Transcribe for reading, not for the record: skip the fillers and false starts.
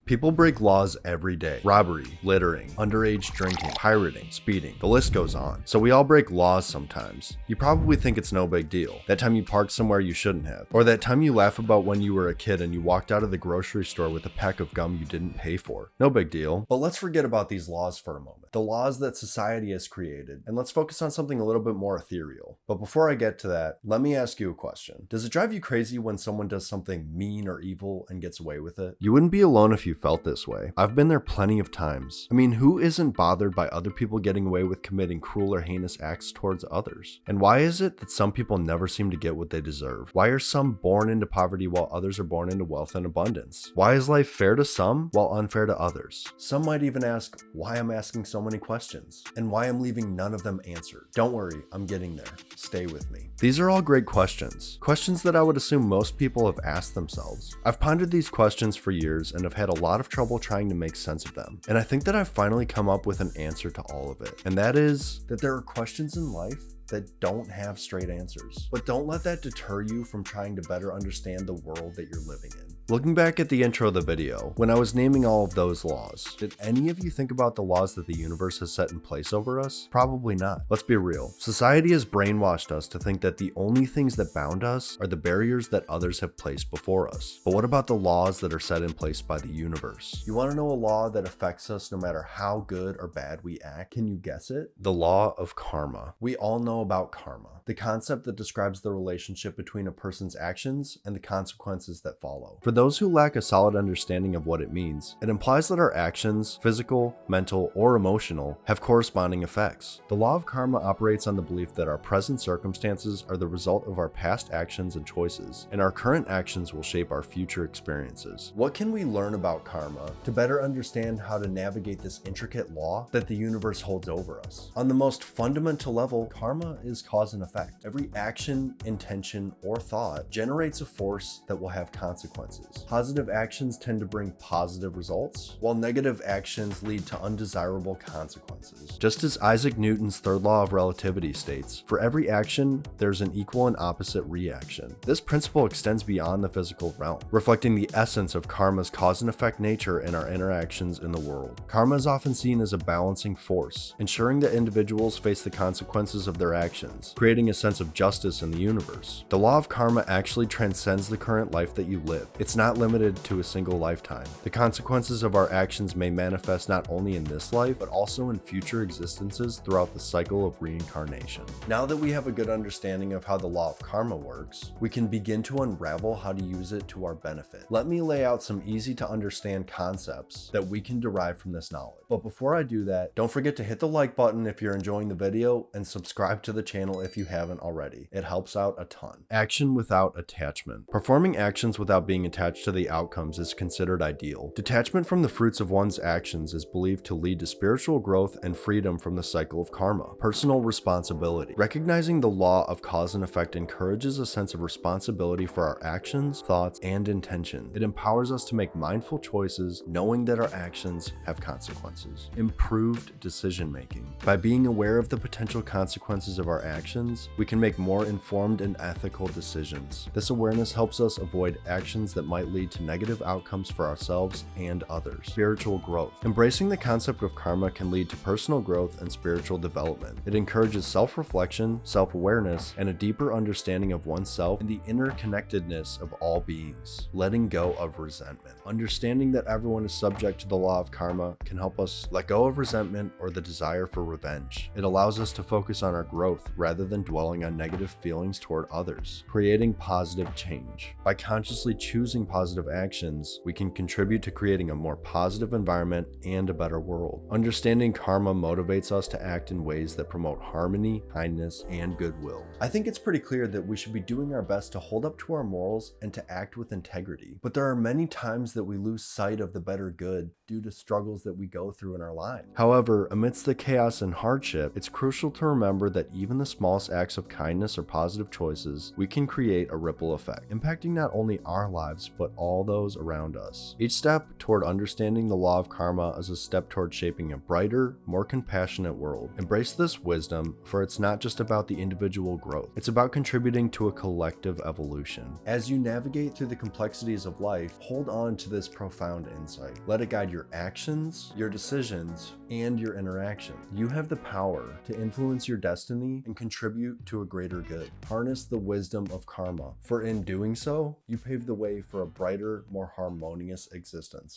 People break laws every day. Robbery, littering, underage drinking, pirating, speeding, the list goes on. So we all break laws sometimes. You probably think it's no big deal. That time you parked somewhere you shouldn't have. Or that time you laugh about when you were a kid and you walked out of the grocery store with a pack of gum you didn't pay for. No big deal. But let's forget about these laws for a moment. The laws that society has created. And let's focus on something a little bit more ethereal. But before I get to that, let me ask you a question. Does it drive you crazy when someone does something mean or evil and gets away with it? You wouldn't be alone if you felt this way. I've been there plenty of times. I mean, who isn't bothered by other people getting away with committing cruel or heinous acts towards others? And why is it that some people never seem to get what they deserve? Why are some born into poverty while others are born into wealth and abundance? Why is life fair to some while unfair to others? Some might even ask why I'm asking so many questions and why I'm leaving none of them answered. Don't worry, I'm getting there. Stay with me. These are all great questions. Questions that I would assume most people have asked themselves. I've pondered these questions for years and have had a lot of trouble trying to make sense of them. And I think that I've finally come up with an answer to all of it. And that is that there are questions in life that don't have straight answers. But don't let that deter you from trying to better understand the world that you're living in. Looking back at the intro of the video, when I was naming all of those laws, did any of you think about the laws that the universe has set in place over us? Probably not. Let's be real. Society has brainwashed us to think that the only things that bound us are the barriers that others have placed before us. But what about the laws that are set in place by the universe? You want to know a law that affects us no matter how good or bad we act? Can you guess it? The law of karma. We all know about karma, the concept that describes the relationship between a person's actions and the consequences that follow. For those who lack a solid understanding of what it means, it implies that our actions, physical, mental, or emotional, have corresponding effects. The law of karma operates on the belief that our present circumstances are the result of our past actions and choices, and our current actions will shape our future experiences. What can we learn about karma to better understand how to navigate this intricate law that the universe holds over us? On the most fundamental level, karma is cause and effect. Every action, intention, or thought generates a force that will have consequences. Positive actions tend to bring positive results, while negative actions lead to undesirable consequences. Just as Isaac Newton's third law of relativity states, for every action, there's an equal and opposite reaction. This principle extends beyond the physical realm, reflecting the essence of karma's cause and effect nature in our interactions in the world. Karma is often seen as a balancing force, ensuring that individuals face the consequences of their actions, creating a sense of justice in the universe. The law of karma actually transcends the current life that you live. It's not limited to a single lifetime. The consequences of our actions may manifest not only in this life, but also in future existences throughout the cycle of reincarnation. Now that we have a good understanding of how the law of karma works, we can begin to unravel how to use it to our benefit. Let me lay out some easy to understand concepts that we can derive from this knowledge. But before I do that, don't forget to hit the like button if you're enjoying the video and subscribe to the channel if you haven't already. It helps out a ton. Action without attachment. Performing actions without being attached to the outcomes is considered ideal. Detachment from the fruits of one's actions is believed to lead to spiritual growth and freedom from the cycle of karma. Personal responsibility. Recognizing the law of cause and effect encourages a sense of responsibility for our actions, thoughts, and intention. It empowers us to make mindful choices, knowing that our actions have consequences. Improved decision making. By being aware of the potential consequences of our actions, we can make more informed and ethical decisions. This awareness helps us avoid actions that might lead to negative outcomes for ourselves and others. Spiritual growth. Embracing the concept of karma can lead to personal growth and spiritual development. It encourages self-reflection, self-awareness, and a deeper understanding of oneself and the interconnectedness of all beings. Letting go of resentment. Understanding that everyone is subject to the law of karma can help us let go of resentment or the desire for revenge. It allows us to focus on our growth rather than dwelling on negative feelings toward others. Creating positive change. By consciously choosing positive actions, we can contribute to creating a more positive environment and a better world. Understanding karma motivates us to act in ways that promote harmony, kindness, and goodwill. I think it's pretty clear that we should be doing our best to hold up to our morals and to act with integrity. But there are many times that we lose sight of the better good due to struggles that we go through in our lives. However, amidst the chaos and hardship, it's crucial to remember that even the smallest acts of kindness or positive choices, we can create a ripple effect, impacting not only our lives, ourselves, but all those around us. Each step toward understanding the law of karma is a step toward shaping a brighter, more compassionate world. Embrace this wisdom, for it's not just about the individual growth. It's about contributing to a collective evolution. As you navigate through the complexities of life, hold on to this profound insight. Let it guide your actions, your decisions, and your interactions. You have the power to influence your destiny and contribute to a greater good. Harness the wisdom of karma, for in doing so, you pave the way for a brighter, more harmonious existence.